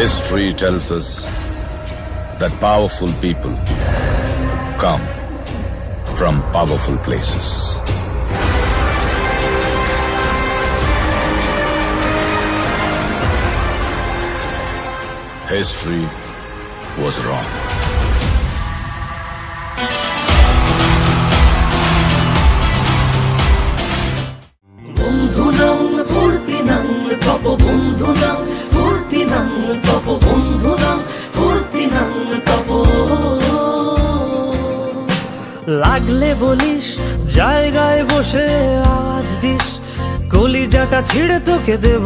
History tells us that powerful people come from powerful places. History was wrong. লাগলে বলিস জায়গায় বসে আওয়াজ দিস, কলিজাটা ছিঁড়ে তোকে দেব,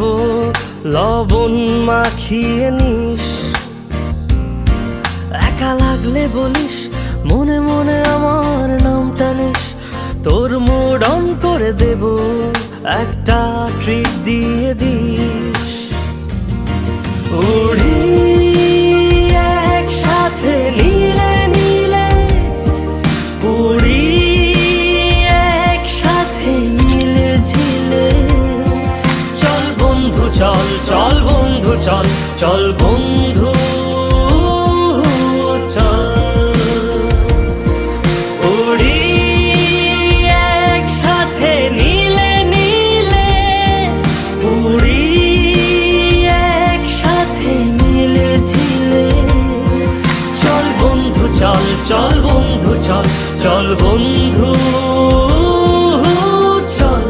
লবণ মাখিয়ে নিস। একা লাগলে বলিস মনে মনে আমার নামটা নিস, তোর মুড অন করে দেব, একটা ট্রিট দিয়ে দিস। উড়ি একসাথে নীলে নীলে, উড়ি একসাথে মিলে ঝিলে, চল বন্ধু চল, চল বন্ধু চল, চল বন্ধু চল। উড়ি একসাথে নীলে নীলে, উড়ি একসাথে মিলে ঝিলে, চল বন্ধু চল, চল বন্ধু চল, চল বন্ধু চল।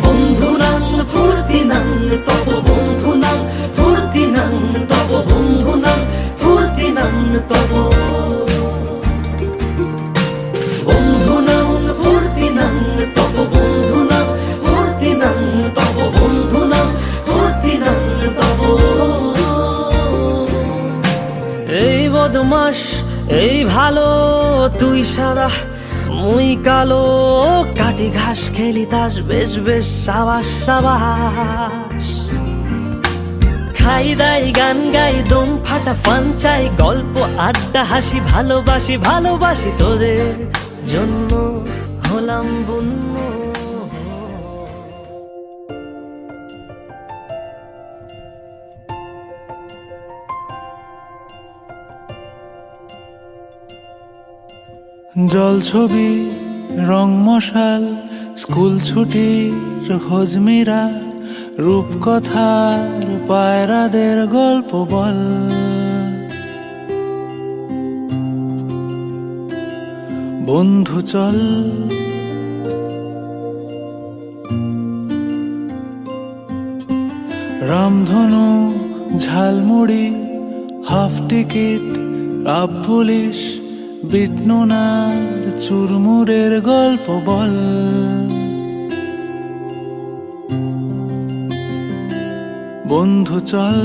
বন্ধু নাং ফুর্তি নাং তব, বন্ধু নাং ফুর্তি নাং তব, বন্ধু নাং ফুর্তি নাং তব, বন্ধু নাং ফুর্তি নাং তব, বন্ধু নাং ফুর্তি নাং তব, বন্ধু নাং ফুর্তি নাং তব। এই বদমাস এই ভালো, তুই সাদা মুই কালো, কাটি ঘাস খেলি তাস, বেশ বেশ সাবাস সাবাস। খাই দাই গান গাই দম ফাটা ফান চাই, গল্প আড্ডা হাসি, ভালোবাসি ভালোবাসি তোদের জন্য হলাম বন্য। জল ছবি রং মশাল, স্কুল ছুটির হজমিরা, রূপকথার পায়রাদের গল্প বল। বন্ধু চল রামধনু jhalmuri, half ticket, up police, বিটনুনার চুরমুরের গল্প বল। বন্ধু চল